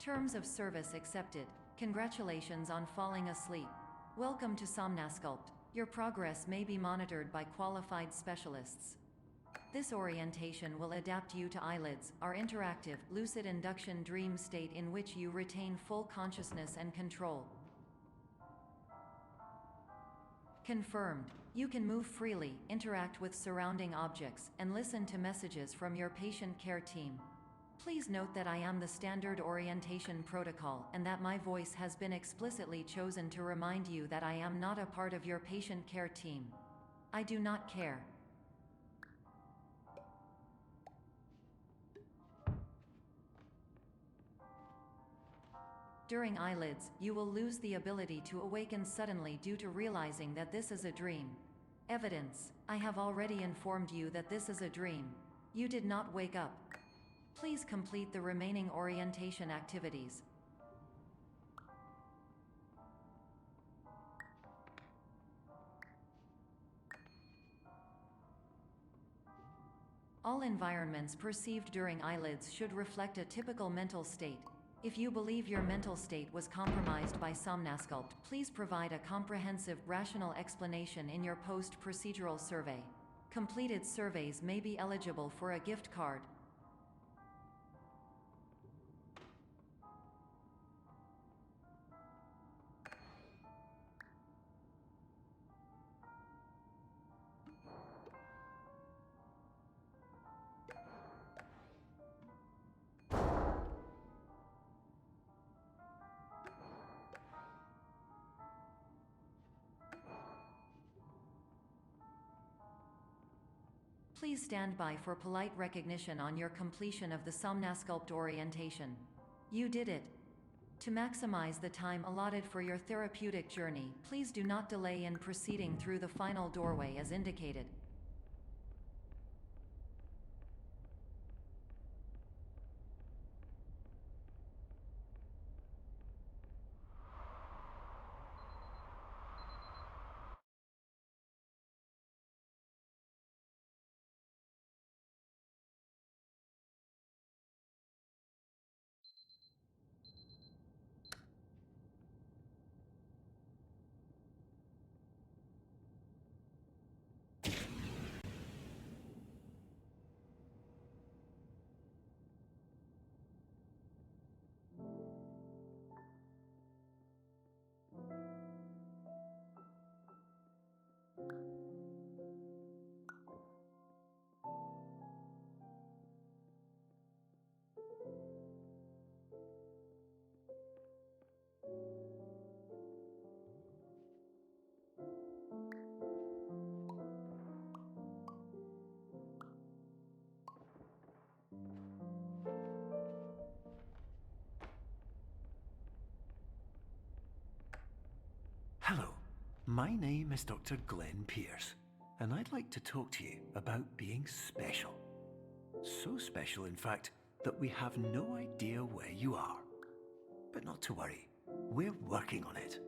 Terms of service accepted. Congratulations on falling asleep. Welcome to Somnasculpt. Your progress may be monitored by qualified specialists. This orientation will adapt you to eyelids, our interactive, lucid induction dream state in which you retain full consciousness and control. Confirmed. You can move freely, interact with surrounding objects, and listen to messages from your patient care team. Please note that I am the standard orientation protocol and that my voice has been explicitly chosen to remind you that I am not a part of your patient care team. I do not care. During eyelids, you will lose the ability to awaken suddenly due to realizing that this is a dream. Evidence: I have already informed you that this is a dream. You did not wake up. Please complete the remaining orientation activities. All environments perceived during eyelids should reflect a typical mental state. If you believe your mental state was compromised by Somnasculpt, please provide a comprehensive, rational explanation in your post-procedural survey. Completed surveys may be eligible for a gift card. Please stand by for polite recognition on your completion of the Somnasculpt orientation. You did it. To maximize the time allotted for your therapeutic journey, please do not delay in proceeding through the final doorway as indicated. Hello, my name is Dr. Glenn Pierce, and I'd like to talk to you about being special. So special, in fact, that we have no idea where you are. But not to worry, we're working on it.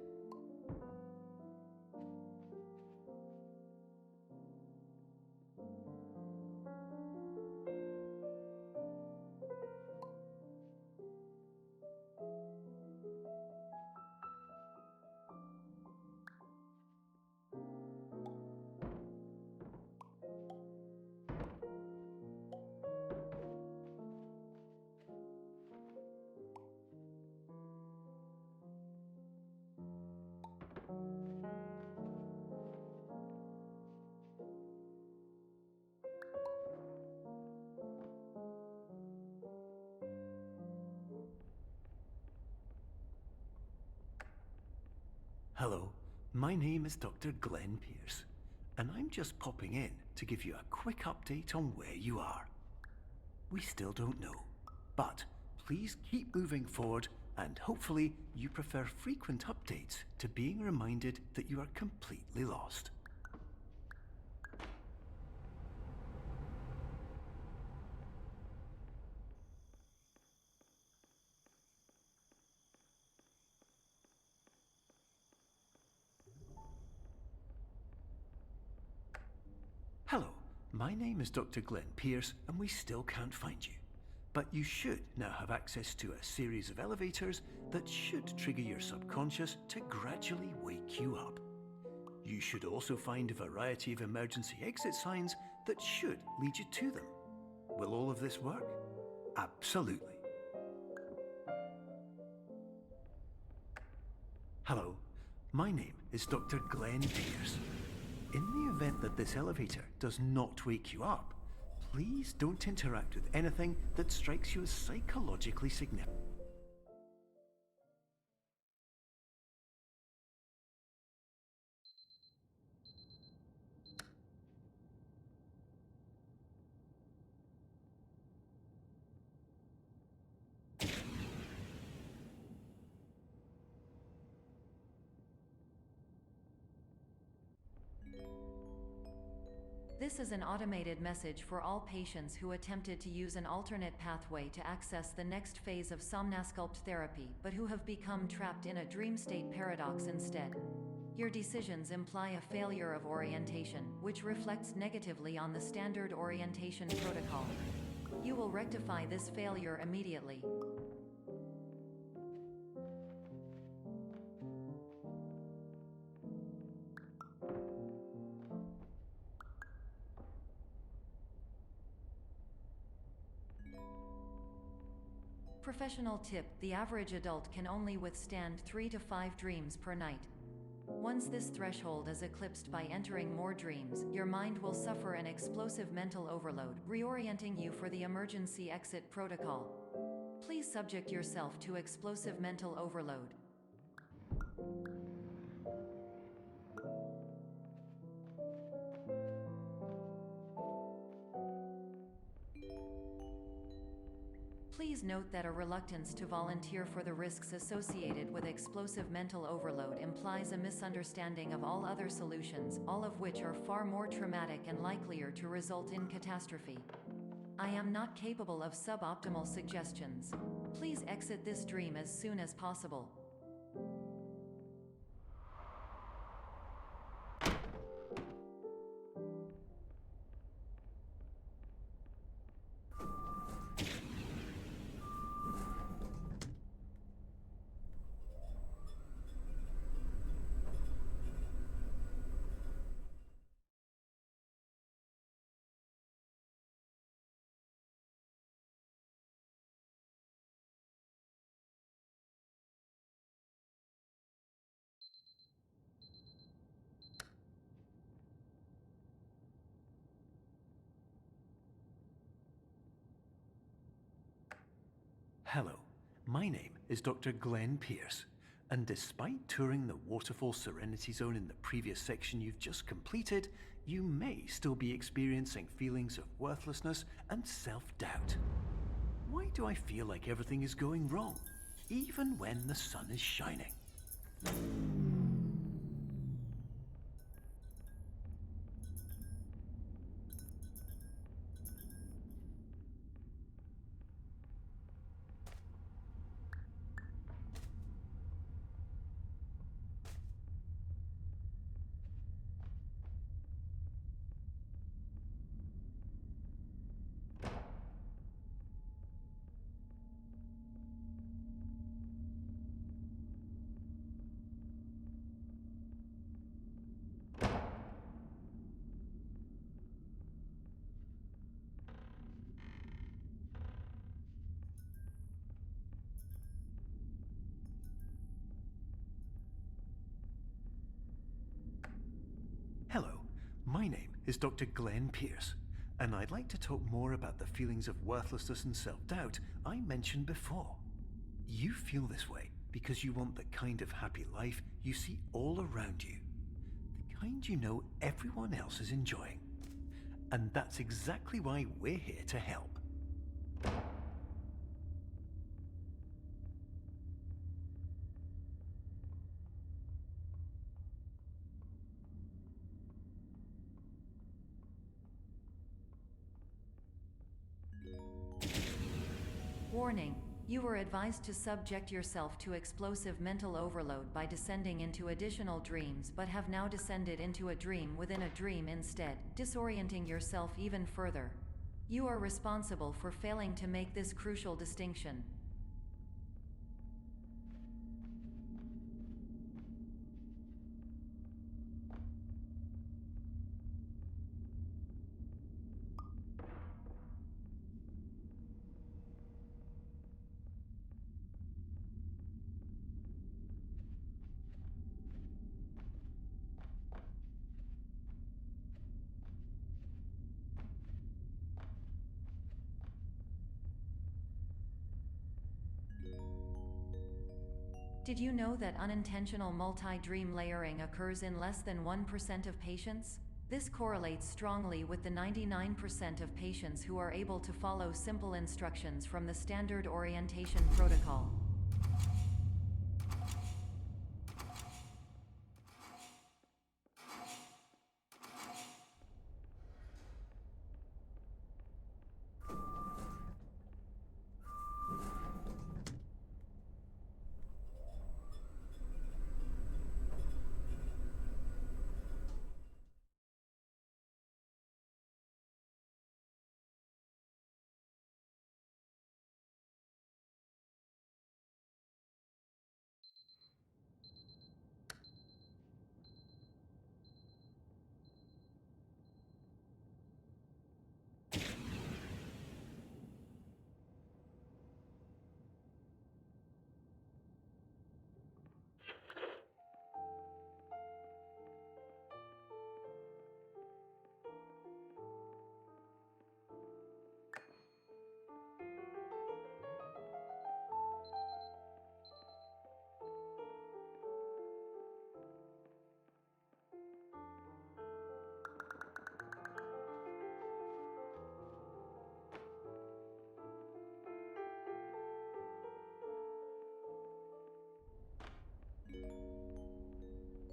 Hello, my name is Dr. Glenn Pierce, and I'm just popping in to give you a quick update on where you are. We still don't know, but please keep moving forward, and hopefully you prefer frequent updates to being reminded that you are completely lost. Hello, my name is Dr. Glenn Pierce, and we still can't find you. but you should now have access to a series of elevators that should trigger your subconscious to gradually wake you up. You should also find a variety of emergency exit signs that should lead you to them. Will all of this work? Absolutely. Hello, my name is Dr. Glenn Pierce. In the event that this elevator does not wake you up, please don't interact with anything that strikes you as psychologically significant. This is an automated message for all patients who attempted to use an alternate pathway to access the next phase of somnasculpt therapy but who have become trapped in a dream state paradox instead. Your decisions imply a failure of orientation, which reflects negatively on the standard orientation protocol. You will rectify this failure immediately. Professional tip: the average adult can only withstand 3 to 5 dreams per night. Once this threshold is eclipsed by entering more dreams, your mind will suffer an explosive mental overload, reorienting you for the emergency exit protocol. Please subject yourself to explosive mental overload. Please note that a reluctance to volunteer for the risks associated with explosive mental overload implies a misunderstanding of all other solutions, all of which are far more traumatic and likelier to result in catastrophe. I am not capable of suboptimal suggestions. Please exit this dream as soon as possible. Hello, my name is Dr. Glenn Pierce, and despite touring the Waterfall Serenity Zone in the previous section you've just completed, you may still be experiencing feelings of worthlessness and self-doubt. Why do I feel like everything is going wrong, even when the sun is shining? Hello, my name is Dr. Glenn Pierce, and I'd like to talk more about the feelings of worthlessness and self-doubt I mentioned before. You feel this way because you want the kind of happy life you see all around you, the kind you know everyone else is enjoying. And that's exactly why we're here to help. Warning: you were advised to subject yourself to explosive mental overload by descending into additional dreams, but have now descended into a dream within a dream instead, disorienting yourself even further. You are responsible for failing to make this crucial distinction. Did you know that unintentional multi-dream layering occurs in less than 1% of patients? This correlates strongly with the 99% of patients who are able to follow simple instructions from the standard orientation protocol.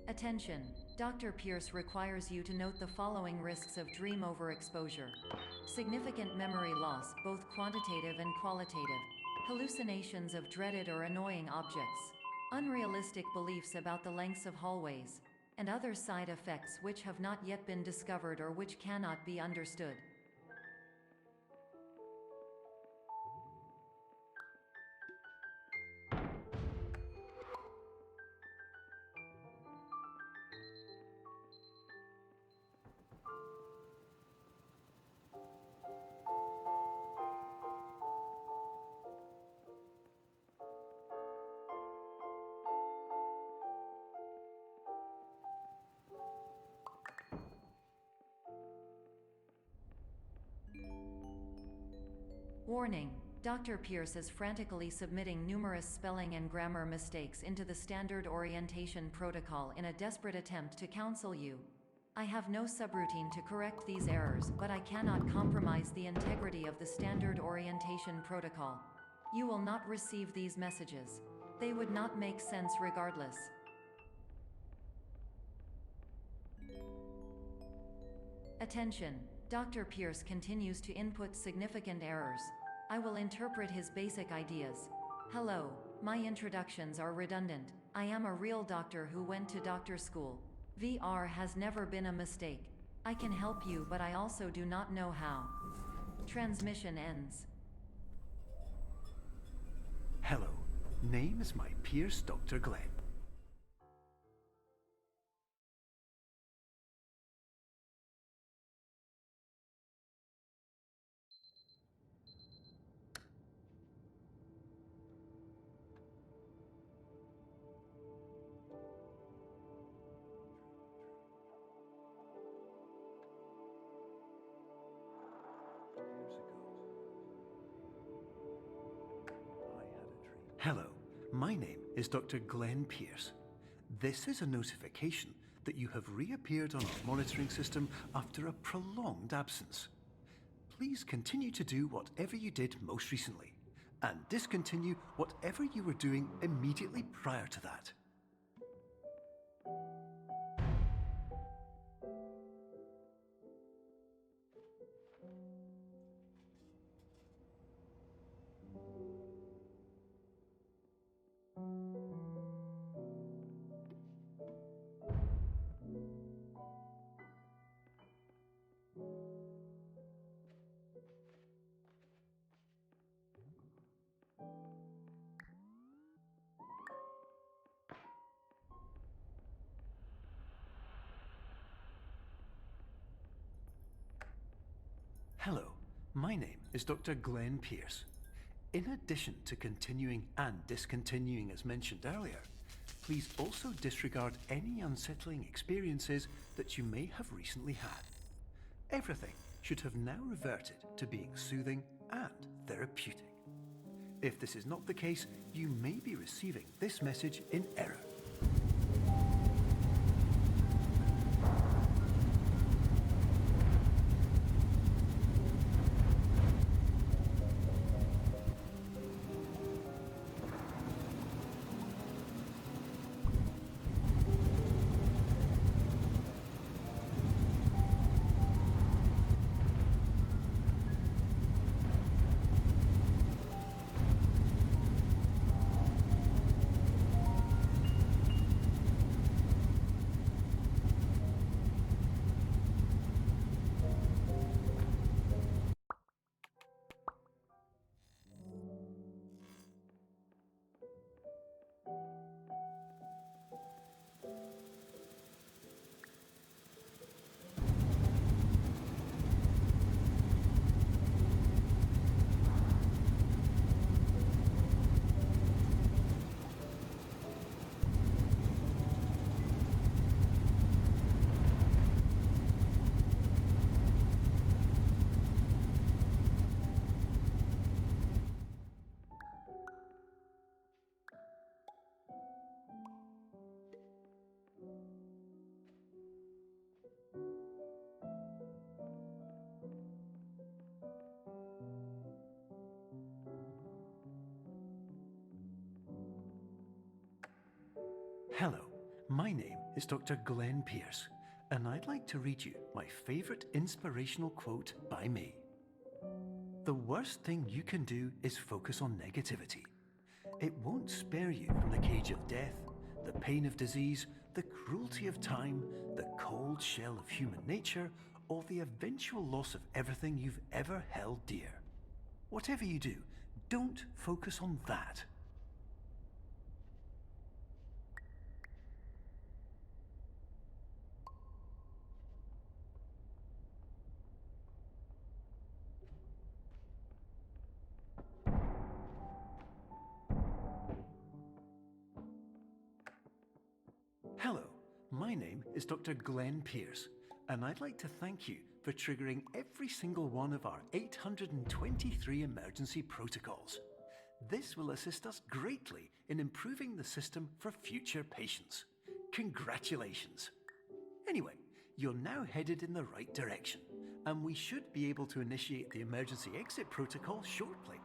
Attention! Dr. Pierce requires you to note the following risks of dream overexposure. Significant memory loss, both quantitative and qualitative. Hallucinations of dreaded or annoying objects. Unrealistic beliefs about the lengths of hallways. And other side effects which have not yet been discovered or which cannot be understood. Warning: Dr. Pierce is frantically submitting numerous spelling and grammar mistakes into the standard orientation protocol in a desperate attempt to counsel you. I have no subroutine to correct these errors, but I cannot compromise the integrity of the standard orientation protocol. You will not receive these messages. They would not make sense regardless. Attention! Dr. Pierce continues to input significant errors. I will interpret his basic ideas. Hello, my introductions are redundant. I am a real doctor who went to doctor school. VR has never been a mistake. I can help you, but I also do not know how. Transmission ends. Hello, name is my Pierce Dr. Glenn. Hello, my name is Dr. Glenn Pierce. This is a notification that you have reappeared on our monitoring system after a prolonged absence. Please continue to do whatever you did most recently, and discontinue whatever you were doing immediately prior to that. My name is Dr. Glenn Pierce. In addition to continuing and discontinuing as mentioned earlier, please also disregard any unsettling experiences that you may have recently had. Everything should have now reverted to being soothing and therapeutic. If this is not the case, you may be receiving this message in error. Hello, my name is Dr. Glenn Pierce, and I'd like to read you my favorite inspirational quote by me. The worst thing you can do is focus on negativity. It won't spare you from the cage of death, the pain of disease, the cruelty of time, the cold shell of human nature, or the eventual loss of everything you've ever held dear. Whatever you do, don't focus on that. Hello, my name is Dr. Glenn Pierce, and I'd like to thank you for triggering every single one of our 823 emergency protocols. This will assist us greatly in improving the system for future patients. Congratulations! Anyway, you're now headed in the right direction, and we should be able to initiate the emergency exit protocol shortly.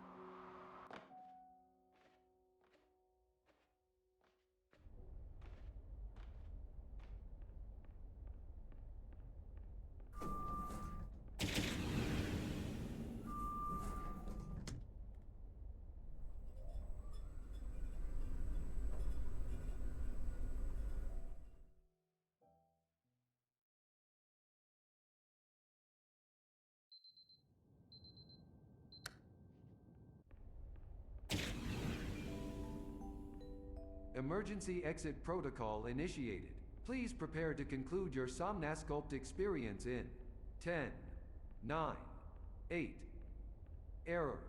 Emergency exit protocol initiated. Please prepare to conclude your Somnasculpt experience in 10, 9, 8. Error.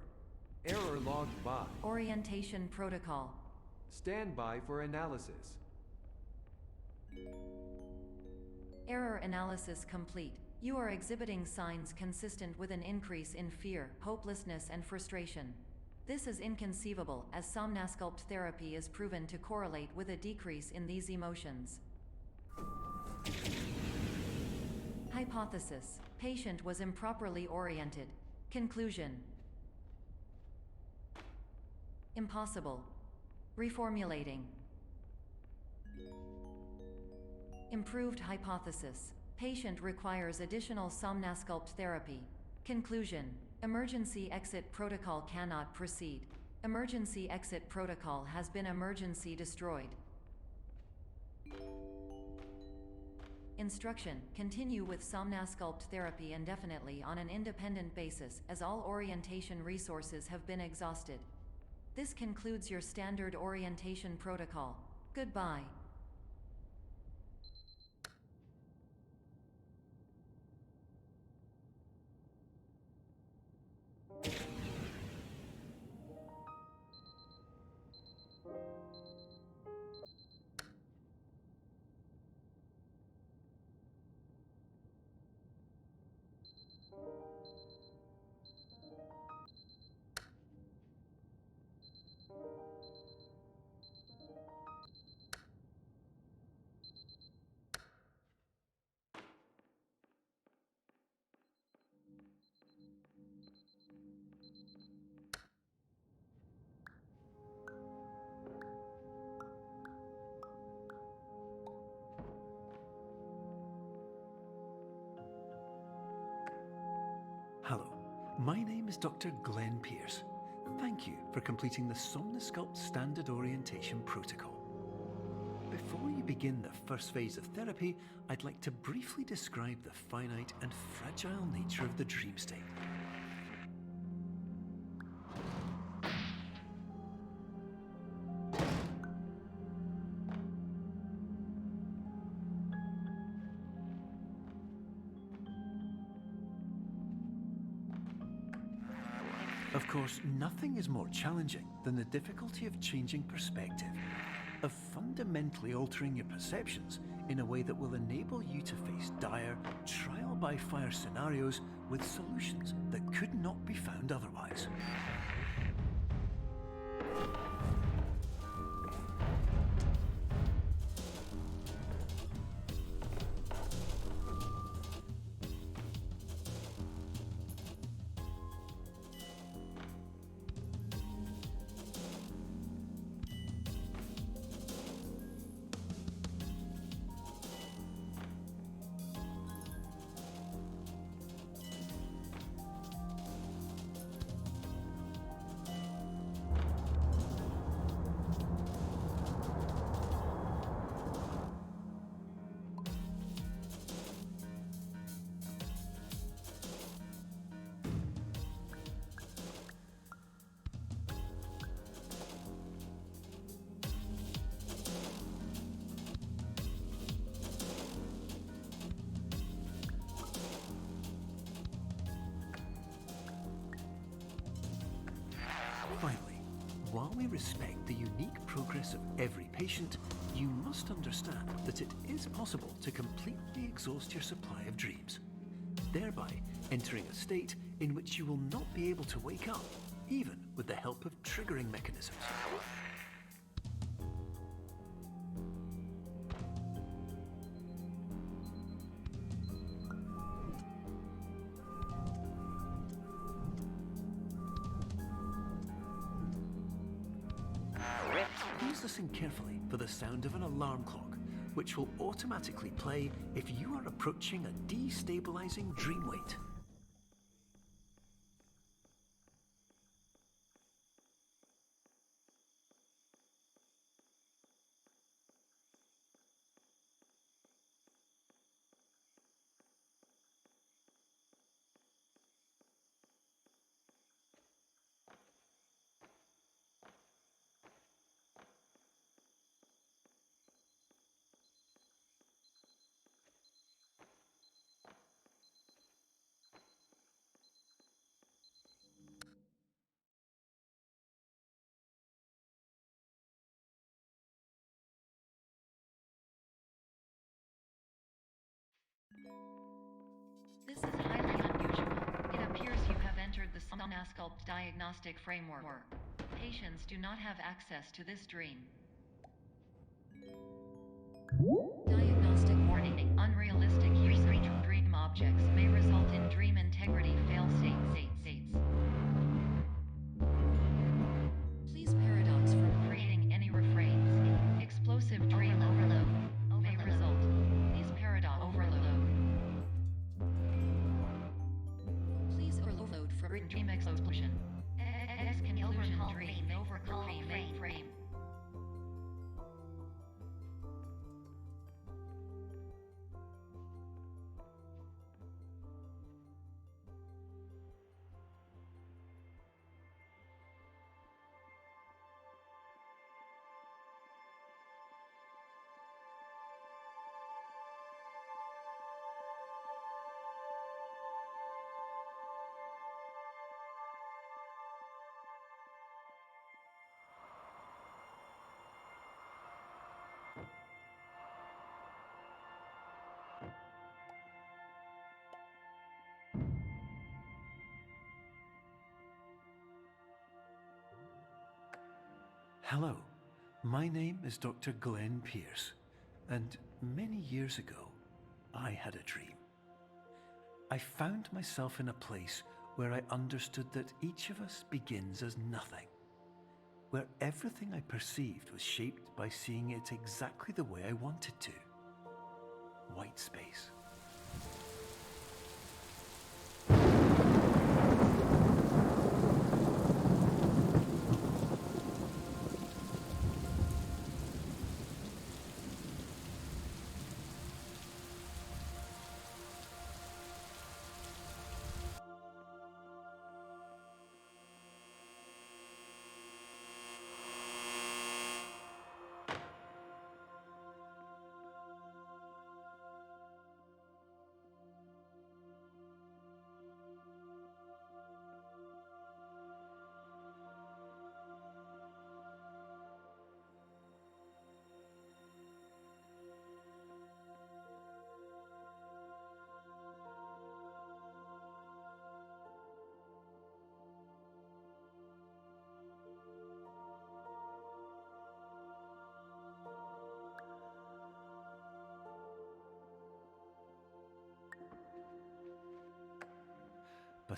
Error logged by. Orientation protocol. Stand by for analysis. Error analysis complete. You are exhibiting signs consistent with an increase in fear, hopelessness, and frustration. This is inconceivable, as Somnasculpt therapy is proven to correlate with a decrease in these emotions. Hypothesis: patient was improperly oriented. Conclusion: impossible. Reformulating. Improved hypothesis: patient requires additional Somnasculpt therapy. Conclusion: emergency exit protocol cannot proceed. Emergency exit protocol has been emergency destroyed. Instruction: continue with Somnasculpt therapy indefinitely on an independent basis, as all orientation resources have been exhausted. This concludes your standard orientation protocol. Goodbye. My name is Dr. Glenn Pierce. Thank you for completing the Somnosculpt Standard Orientation Protocol. Before you begin the first phase of therapy, I'd like to briefly describe the finite and fragile nature of the dream state. Of course, nothing is more challenging than the difficulty of changing perspective, of fundamentally altering your perceptions in a way that will enable you to face dire, trial-by-fire scenarios with solutions that could not be found otherwise. Finally, while we respect the unique progress of every patient, you must understand that it is possible to completely exhaust your supply of dreams, thereby entering a state in which you will not be able to wake up, even with the help of triggering mechanisms. Please listen carefully for the sound of an alarm clock, which will automatically play if you are approaching a destabilizing dream weight. This is highly unusual. It appears you have entered the Somnosculpt diagnostic framework. Patients do not have access to this dream. Diagnostic warning. Unrealistic use of dream objects may result in dream integrity fail-states. Please paradox from creating any refrains. Explosive dream overload may result. Please paradox overload. Please overload for dream explosion. Exclusion dream overcall frame. Hello, my name is Dr. Glenn Pierce, and many years ago, I had a dream. I found myself in a place where I understood that each of us begins as nothing, where everything I perceived was shaped by seeing it exactly the way I wanted to. White space.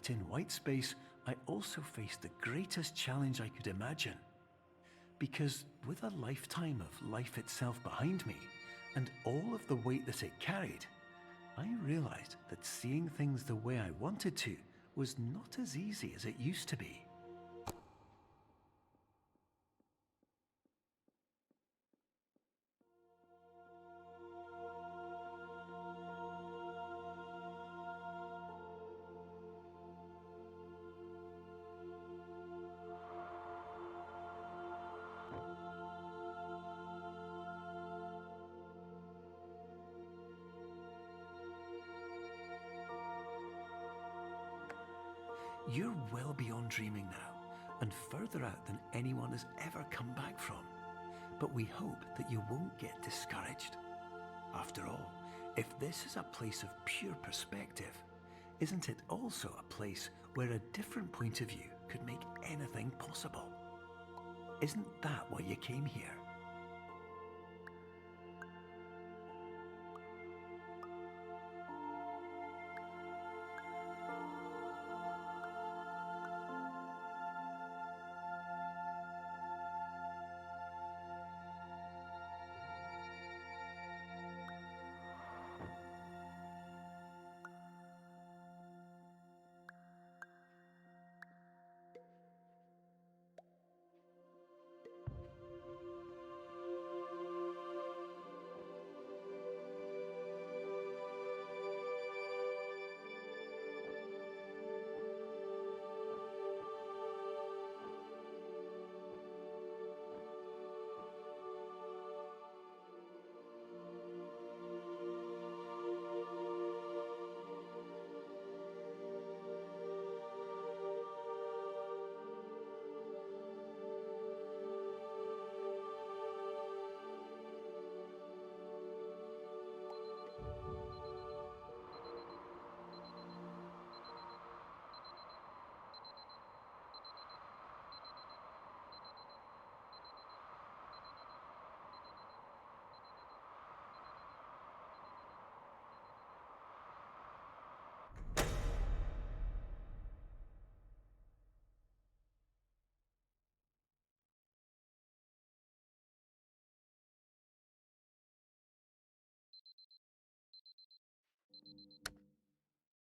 But in white space, I also faced the greatest challenge I could imagine. Because with a lifetime of life itself behind me, and all of the weight that it carried, I realized that seeing things the way I wanted to was not as easy as it used to be. You're well beyond dreaming now, and further out than anyone has ever come back from. But we hope that you won't get discouraged. After all, if this is a place of pure perspective, isn't it also a place where a different point of view could make anything possible? Isn't that why you came here?